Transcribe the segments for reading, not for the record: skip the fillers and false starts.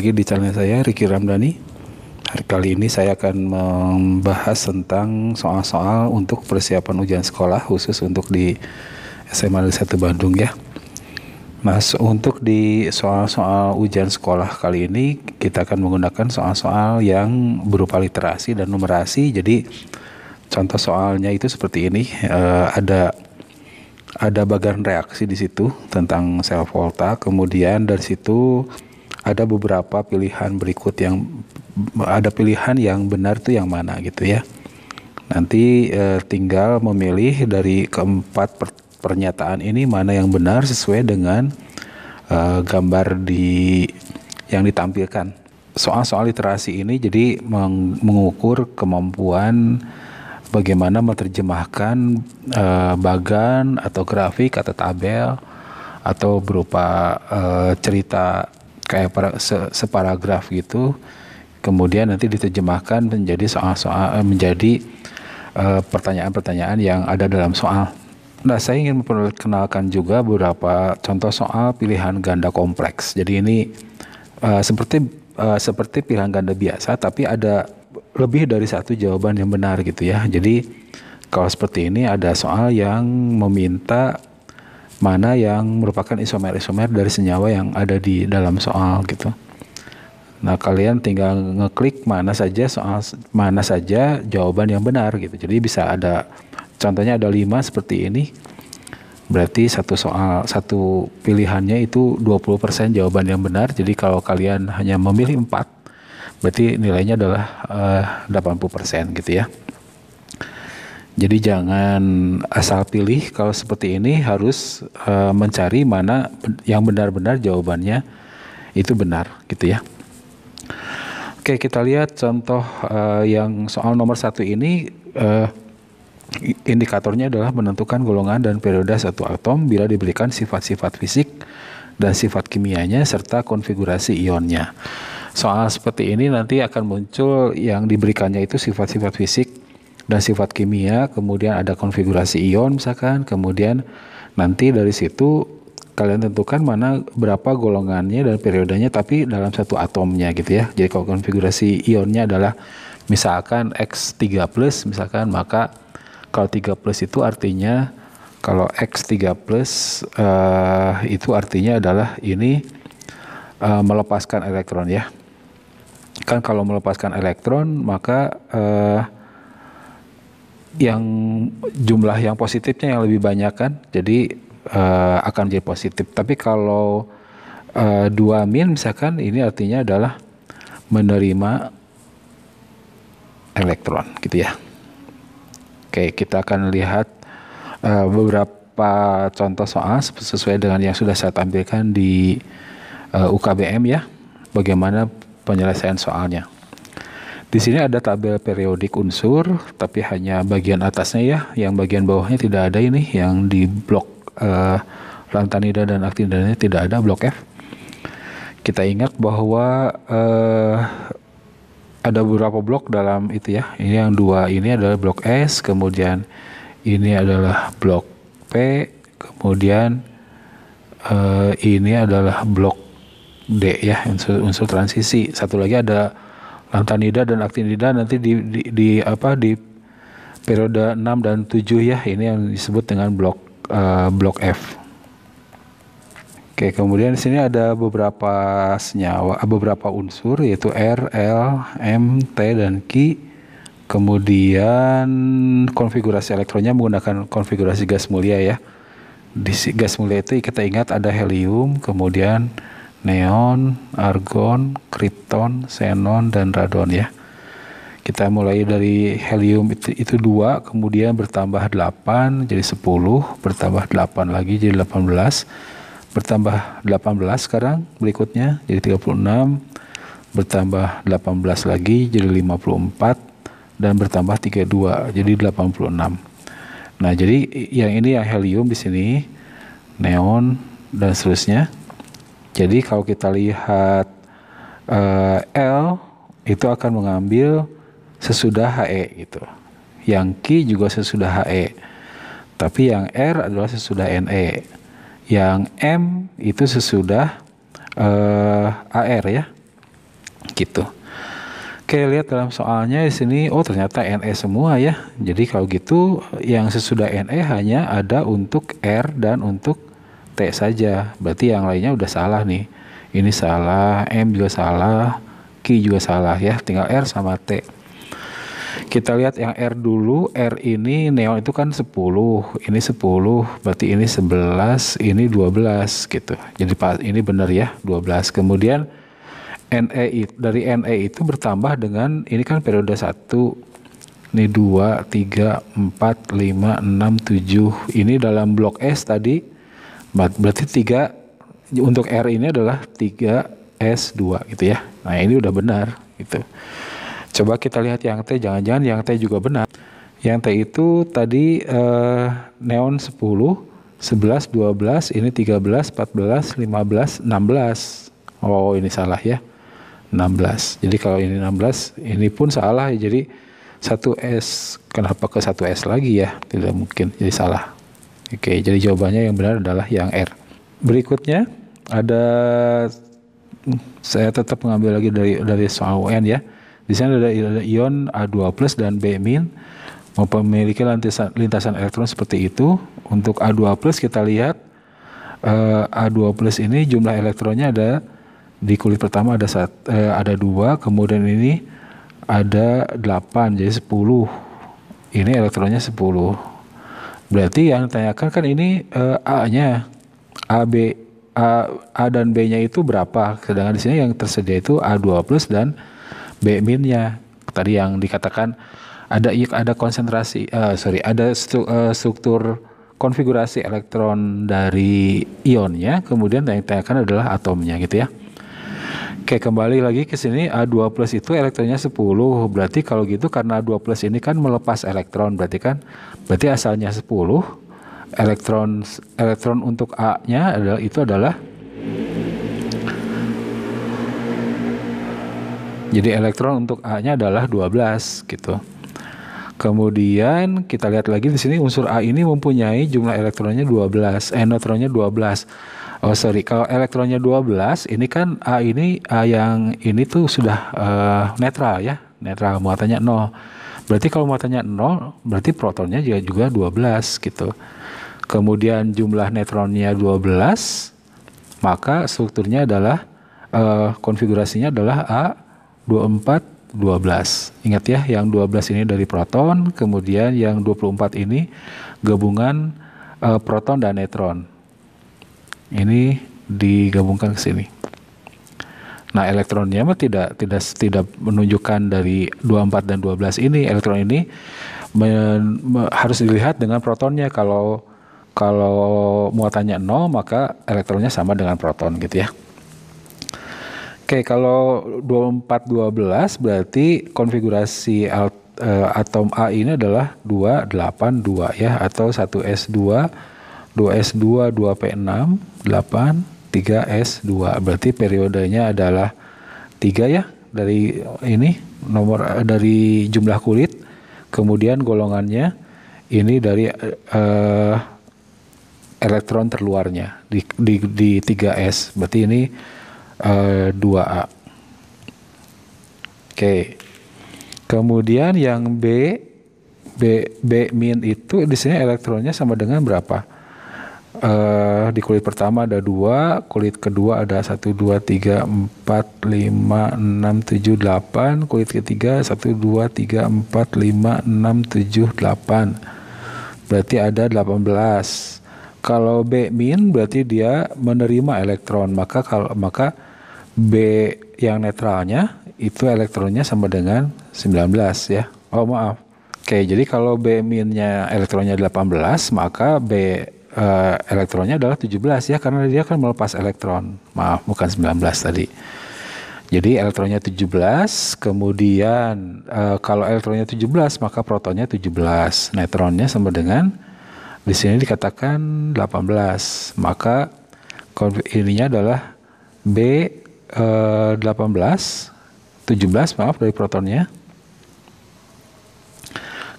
lagi di channel saya, Ricky Ramdhani. Hari kali ini saya akan membahas tentang soal-soal untuk persiapan ujian sekolah khusus untuk di SMA Negeri 1 Bandung ya. Mas, untuk di soal-soal ujian sekolah kali ini kita akan menggunakan soal-soal yang berupa literasi dan numerasi. Jadi contoh soalnya itu seperti ini, ada bagian reaksi di situ tentang sel volta, kemudian dari situ ada beberapa pilihan berikut yang ada pilihan yang benar itu yang mana gitu ya. Nanti tinggal memilih dari keempat pernyataan ini mana yang benar sesuai dengan gambar yang ditampilkan. Soal-soal literasi ini jadi mengukur kemampuan bagaimana menerjemahkan bagan atau grafik atau tabel atau berupa cerita kayak separagraf gitu, kemudian nanti diterjemahkan menjadi soal-soal, menjadi pertanyaan-pertanyaan yang ada dalam soal. Nah, saya ingin memperkenalkan juga beberapa contoh soal pilihan ganda kompleks. Jadi ini seperti pilihan ganda biasa, tapi ada lebih dari satu jawaban yang benar gitu ya. Jadi kalau seperti ini ada soal yang meminta mana yang merupakan isomer-isomer dari senyawa yang ada di dalam soal gitu. Nah, kalian tinggal ngeklik mana saja jawaban yang benar gitu. Jadi bisa ada contohnya ada 5 seperti ini. Berarti satu pilihannya itu 20% jawaban yang benar. Jadi kalau kalian hanya memilih 4, berarti nilainya adalah 80% gitu ya. Jadi jangan asal pilih, kalau seperti ini harus mencari mana yang benar-benar jawabannya itu benar gitu ya. Oke, kita lihat contoh yang soal nomor 1 ini. Indikatornya adalah menentukan golongan dan periode satu atom bila diberikan sifat-sifat fisik dan sifat kimianya serta konfigurasi ionnya. Soal seperti ini nanti akan muncul yang diberikannya itu sifat-sifat fisik dan sifat kimia, kemudian ada konfigurasi ion misalkan, kemudian nanti dari situ kalian tentukan mana berapa golongannya dan periodenya tapi dalam satu atomnya gitu ya. Jadi kalau konfigurasi ionnya adalah misalkan X3+, misalkan, maka kalau 3+ itu artinya, kalau X3+ itu artinya adalah ini melepaskan elektron ya. Kan kalau melepaskan elektron maka yang jumlah yang positifnya yang lebih banyak kan, jadi akan jadi positif. Tapi kalau 2- misalkan, ini artinya adalah menerima elektron gitu ya. Oke, kita akan lihat beberapa contoh soal sesuai dengan yang sudah saya tampilkan di UKBM ya, bagaimana penyelesaian soalnya. Di sini ada tabel periodik unsur, tapi hanya bagian atasnya ya, yang bagian bawahnya tidak ada ini, yang di blok lantanida dan aktinidanya tidak ada, blok F. Kita ingat bahwa ada beberapa blok dalam itu ya. Ini yang 2 ini adalah blok S, kemudian ini adalah blok P, kemudian ini adalah blok D ya, unsur transisi. Satu lagi ada lantanida dan aktinida nanti di periode 6 dan 7 ya. Ini yang disebut dengan blok F. Oke, kemudian di sini ada beberapa senyawa, beberapa unsur yaitu R, L, M, T dan Ki. Kemudian konfigurasi elektronnya menggunakan konfigurasi gas mulia ya. Di gas mulia itu kita ingat ada helium, kemudian neon, argon, kripton, xenon dan radon ya. Kita mulai dari helium itu 2, kemudian bertambah 8 jadi 10, bertambah 8 lagi jadi 18. Bertambah 18 sekarang berikutnya jadi 36, bertambah 18 lagi jadi 54, dan bertambah 32 jadi 86. Nah, jadi yang ini yang helium di sini, neon dan seterusnya. Jadi kalau kita lihat L itu akan mengambil sesudah He gitu. Yang Ki juga sesudah He. Tapi yang R adalah sesudah Ne. Yang M itu sesudah AR ya. gitu. Oke, lihat dalam soalnya di sini, oh ternyata Ne semua ya. Jadi kalau gitu yang sesudah Ne hanya ada untuk R dan untuk T saja. Berarti yang lainnya udah salah nih. Ini salah, M juga salah, Q juga salah ya. Tinggal R sama T. Kita lihat yang R dulu. R ini neon itu kan 10, ini 10, berarti ini 11, ini 12 gitu. Jadi ini benar ya, 12. Kemudian dari Ne itu bertambah dengan ini kan periode 1, ini 2, 3, 4, 5, 6, 7. Ini dalam blok S tadi, berarti 3 untuk R ini adalah 3S2 gitu ya. Nah ini udah benar gitu. Coba kita lihat yang T, jangan-jangan yang T juga benar. Yang T itu tadi neon 10, 11, 12, ini 13, 14, 15, 16. Oh ini salah ya. 16. Jadi kalau ini 16, ini pun salah ya. Jadi 1S, kenapa ke 1S lagi ya? Tidak mungkin, jadi salah. Oke, jadi jawabannya yang benar adalah yang R. Berikutnya ada, saya tetap mengambil lagi dari soal UN ya. Di sana ada ion A2+ dan B- memiliki lintasan elektron seperti itu. Untuk A2+ kita lihat A2+ ini jumlah elektronnya ada di kulit pertama ada 2, kemudian ini ada 8, jadi 10. Ini elektronnya 10. Berarti yang ditanyakan kan ini A-nya, A dan B-nya itu berapa? Sedangkan di sini yang tersedia itu A2+ dan B-nya. Tadi yang dikatakan ada konsentrasi, ada struktur konfigurasi elektron dari ionnya, kemudian yang ditanyakan adalah atomnya gitu ya. Oke, kembali lagi ke sini, A2+ itu elektronnya 10. Berarti kalau gitu karena A2+ ini kan melepas elektron, berarti asalnya 10. Elektron untuk A-nya adalah jadi elektron untuk A-nya adalah 12 gitu. Kemudian kita lihat lagi di sini unsur A ini mempunyai jumlah elektronnya 12, neutronnya 12. Oh sorry, kalau elektronnya 12, ini kan A yang ini tuh sudah netral ya, netral, muatannya 0. Berarti kalau muatannya 0, berarti protonnya juga 12 gitu. Kemudian jumlah neutronnya 12, maka strukturnya adalah konfigurasinya adalah A2412. Ingat ya, yang 12 ini dari proton, kemudian yang 24 ini gabungan proton dan neutron. Ini digabungkan ke sini. Nah, elektronnya mah tidak menunjukkan dari 24 dan 12 ini. Elektron ini harus dilihat dengan protonnya. Kalau muatannya 0, maka elektronnya sama dengan proton gitu ya. Oke, kalau 2412 berarti konfigurasi atom A ini adalah 282 ya, atau 1s2, 2s2, 2p6, 8, 3s2. Berarti periodenya adalah 3 ya, dari ini dari jumlah kulit. Kemudian golongannya ini dari elektron terluarnya di 3s. Berarti ini 2A. Oke. Kemudian yang B min itu di sini elektronnya sama dengan berapa? Di kulit pertama ada 2, kulit kedua ada 1, 2, 3, 4, 5, 6, 7, 8, kulit ketiga 1, 2, 3, 4, 5, 6, 7, 8. Berarti ada 18. Kalau B min berarti dia menerima elektron, maka B yang netralnya itu elektronnya sama dengan 19 ya. Oh maaf. Oke, jadi kalau B minnya elektronnya 18, maka B elektronnya adalah 17 ya, karena dia akan melepas elektron. Maaf, bukan 19 tadi. Jadi elektronnya 17, kemudian kalau elektronnya 17 maka protonnya 17, neutronnya sama dengan di sini dikatakan 18. Maka ininya adalah B 17 maaf dari protonnya.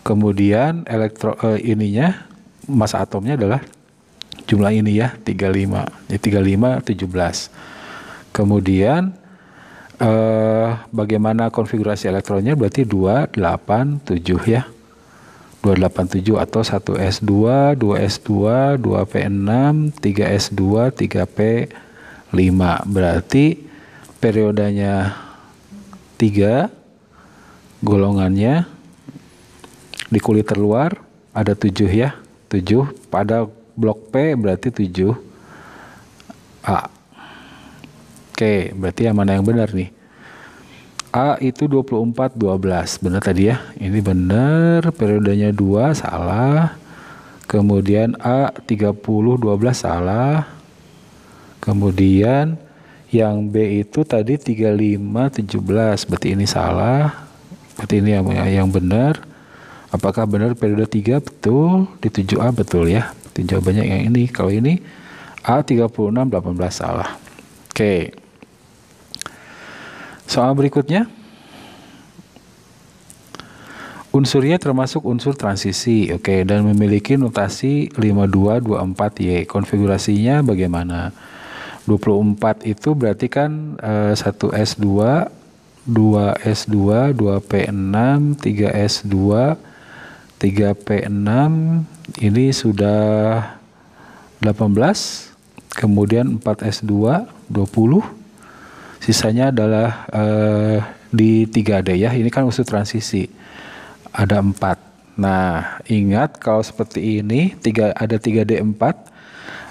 Kemudian ininya massa atomnya adalah jumlah ini ya, 35. Jadi 35 17. Kemudian bagaimana konfigurasi elektronnya, berarti 287 ya. 287 atau 1s2, 2s2, 2p6, 3s2, 3p5. Berarti periodenya 3, golongannya di kulit terluar ada 7 ya. 7 pada blok P berarti 7A. Oke, berarti yang mana yang benar nih? A itu 24, 12. Benar tadi ya? Ini benar, periodenya 2, salah. Kemudian A 30, 12, salah. Kemudian yang B itu tadi 35, 17. Berarti ini salah. Berarti ini yang benar. Apakah benar periode 3? Betul. Di 7A betul ya. Berarti jawabannya yang ini. Kalau ini A 36, 18, salah. Oke. Soal berikutnya, unsurnya termasuk unsur transisi, oke, dan memiliki notasi 5224Y. Konfigurasinya bagaimana? 24 itu berarti kan 1S2, 2S2, 2P6, 3S2, 3P6, ini sudah 18, kemudian 4S2, 20, sisanya adalah di 3D ya. Ini kan unsur transisi. Ada 4. Nah, ingat kalau seperti ini ada 3D4,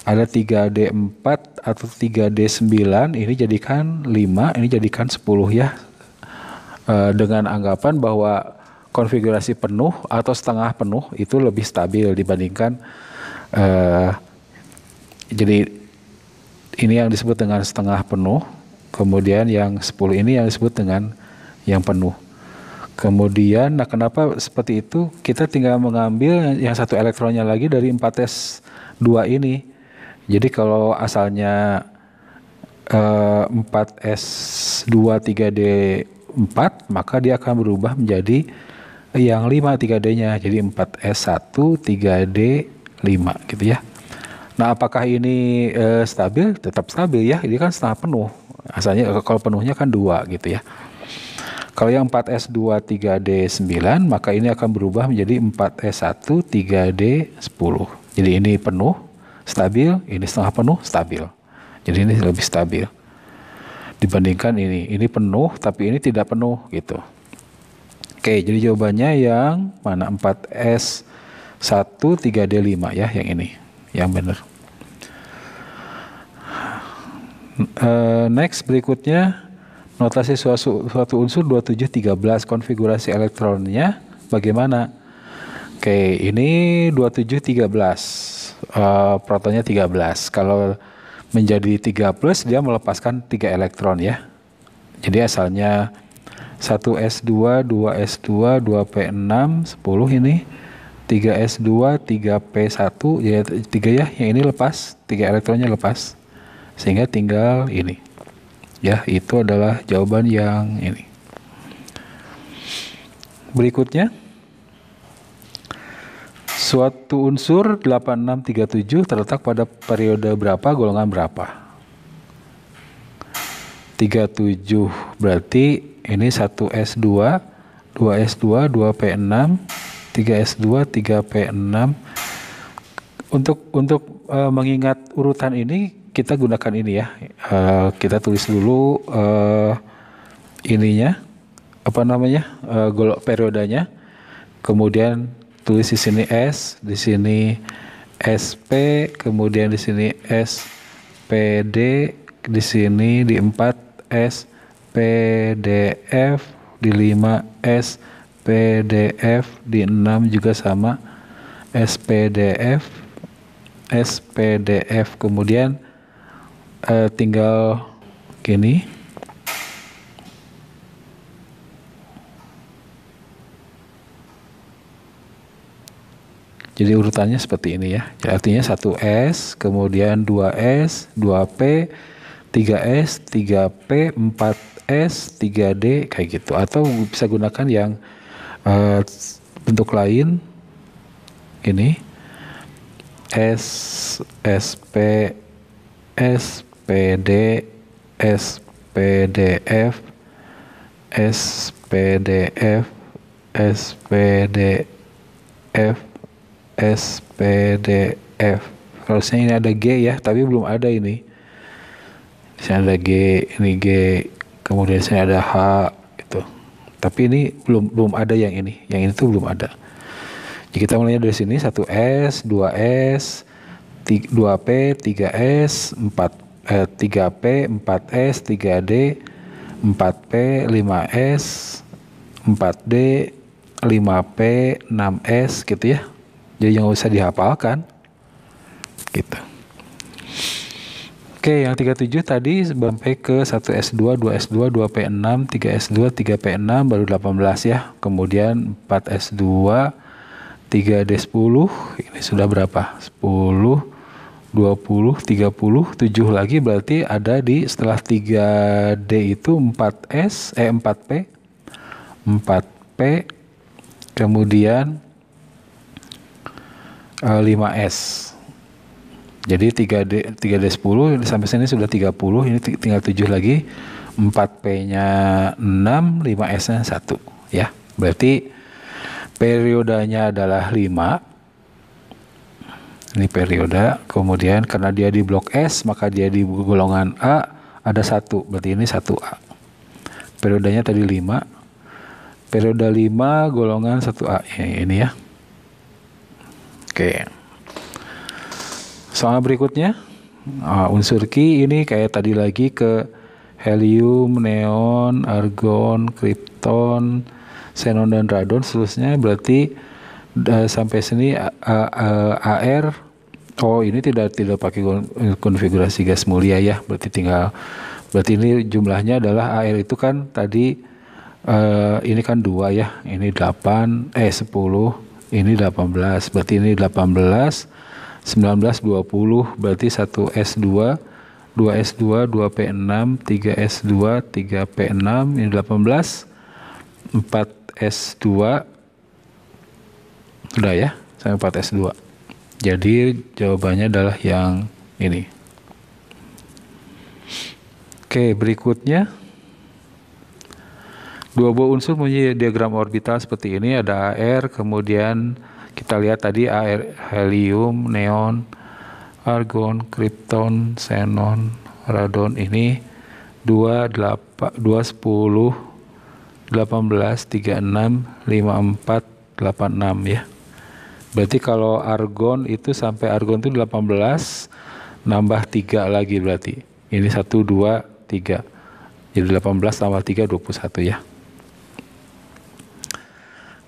ada 3D4 atau 3D9, ini jadikan 5, ini jadikan 10 ya. Dengan anggapan bahwa konfigurasi penuh atau setengah penuh itu lebih stabil dibandingkan jadi ini yang disebut dengan setengah penuh. Kemudian yang 10 ini yang disebut dengan yang penuh. Kemudian, nah kenapa seperti itu? Kita tinggal mengambil yang satu elektronnya lagi dari 4s2 ini. Jadi kalau asalnya 4s2 3d4, maka dia akan berubah menjadi yang 5 3d-nya. Jadi 4s1 3d5 gitu ya. Nah, apakah ini stabil? Tetap stabil ya. Ini kan setengah penuh. Asalnya kalau penuhnya kan 2 gitu ya. Kalau yang 4S2 3D9, maka ini akan berubah menjadi 4S1 3D10. Jadi ini penuh, stabil, ini setengah penuh, stabil. Jadi ini lebih stabil dibandingkan ini. Ini penuh, tapi ini tidak penuh gitu. Oke, jadi jawabannya yang mana? 4S1 3D5 ya, yang ini, yang benar. Next, berikutnya notasi suatu unsur 2713, konfigurasi elektronnya bagaimana? Oke, ini 2713, protonnya 13. Kalau menjadi 3+, dia melepaskan 3 elektron ya. Jadi asalnya 1s2, 2s2, 2p6, 10 ini, 3s2, 3p1, ya 3 ya, yang ini lepas, 3 elektronnya lepas. Sehingga tinggal ini. Ya, itu adalah jawaban yang ini. Berikutnya, suatu unsur 8637 terletak pada periode berapa, golongan berapa? 37 berarti ini 1s2, 2s2, 2p6, 3s2, 3p6. Untuk mengingat urutan ini, kita gunakan ini ya. Kita tulis dulu ininya, apa namanya, golok periodenya. Kemudian tulis di sini S, di sini SP, kemudian di sini SPD, di sini di 4 SPDF, di 5 SPDF, di 6 juga sama SPDF, kemudian tinggal gini. Jadi urutannya seperti ini ya. Artinya 1S, kemudian 2S, 2P, 3S, 3P, 4S, 3D kayak gitu. Atau bisa gunakan yang bentuk lain ini. S, SP, SPD, SPDF, SPDF, SPDF, SPDF. Harusnya ini ada G ya, tapi belum ada ini. Di sini ada G, ini G, kemudian di sini ada H gitu. Tapi ini belum ada yang ini tuh belum ada. Jadi kita mulainya dari sini 1S, 2S, 2P, 3S, 3P, 4S, 3D, 4P, 5S, 4D, 5P, 6S gitu ya. Jadi yang usah dihafalkan gitu. Oke, yang 37 tadi sampai ke 1S2, 2S2, 2P6, 3S2, 3P6 baru 18 ya. Kemudian 4S2, 3D10, ini sudah berapa? 10, 20, 30, 7 lagi berarti ada di setelah 3D itu 4P, 4P, kemudian 5S. Jadi 3D10 sampai sini sudah 30, ini tinggal 7 lagi. 4P-nya 6, 5S-nya 1 ya. Berarti periodenya adalah 5. Ini periode, kemudian karena dia di blok S maka dia di golongan A ada 1, berarti ini 1A. Periodenya tadi 5. Periode 5 golongan 1A ini ya. Oke. Soal berikutnya, unsur Ki ini kayak tadi lagi ke helium, neon, argon, krypton, xenon dan radon seterusnya. Berarti sampai sini AR. Oh, ini tidak pakai konfigurasi gas mulia ya. Berarti ini jumlahnya adalah AR itu kan tadi ini kan 2 ya. Ini 10, ini 18. Berarti ini 18, 19, 20, berarti 1S2, 2S2, 2P6, 3S2, 3P6, ini 18, 4S2, sudah ya, sampai 4S2. Jadi jawabannya adalah yang ini. Oke, berikutnya. Dua buah unsur mempunyai diagram orbital seperti ini, ada AR, kemudian kita lihat tadi AR, helium, neon, argon, krypton, xenon, radon. Ini 2, 10, 18, 36, 54, 86 ya. Berarti kalau argon itu sampai argon itu 18, nambah 3 lagi berarti. Ini 1, 2, 3. Jadi 18 tambah 3, 21 ya.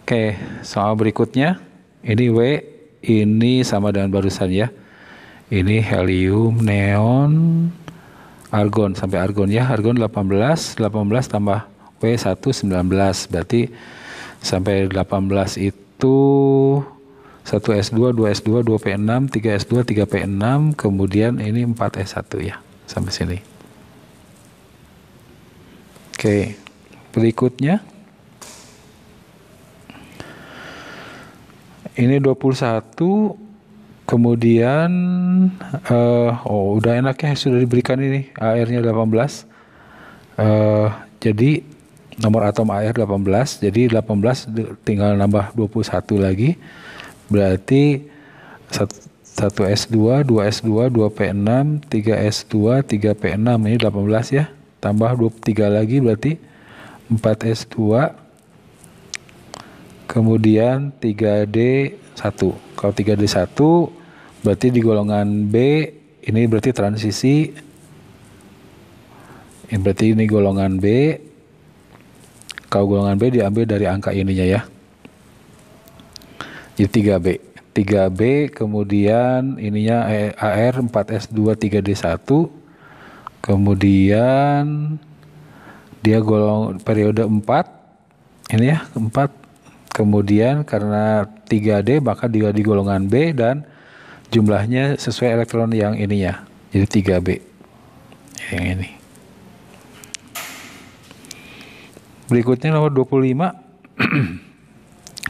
Oke, soal berikutnya. Ini W, ini sama dengan barusan ya. Ini helium, neon, argon, sampai argon ya. Argon 18, 18 tambah W1, 19. Berarti sampai 18 itu 1S2, 2S2, 2P6, 3S2, 3P6, kemudian ini 4S1 ya. Sampai sini. Oke, berikutnya. Ini 21, kemudian udah enaknya sudah diberikan ini AR-nya 18. Jadi nomor atom AR 18, jadi 18 tinggal nambah 21 lagi. Berarti 1S2, 2S2, 2P6, 3S2, 3P6, ini 18 ya. Tambah 23 lagi berarti 4S2. Kemudian 3D1. Kalau 3D1 berarti di golongan B, ini berarti transisi. Ini berarti ini golongan B. Kalau golongan B diambil dari angka ininya ya. Jadi 3B. 3B kemudian ininya AR 4S2 3D1. Kemudian dia periode 4. Ini ya, 4. Kemudian karena 3D maka dia di golongan B dan jumlahnya sesuai elektron yang ininya. Jadi 3B. Yang ini. Berikutnya nomor 25.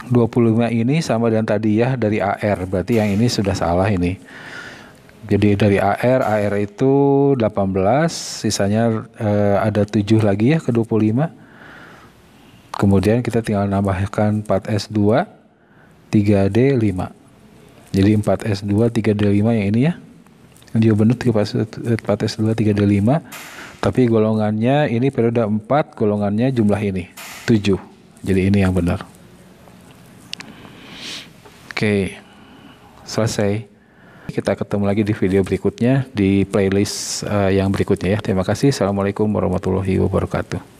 25 ini sama dengan tadi ya dari AR. Berarti yang ini sudah salah ini. Jadi dari AR itu 18, sisanya ada 7 lagi ya ke 25. Kemudian kita tinggal nambahkan 4S2 3D5. Jadi 4S2 3D5 yang ini ya. Dia benar 4S2 3D5. Tapi golongannya ini periode 4, golongannya jumlah ini 7. Jadi ini yang benar. Oke, selesai. Kita ketemu lagi di video berikutnya, di playlist yang berikutnya ya. Terima kasih. Assalamualaikum warahmatullahi wabarakatuh.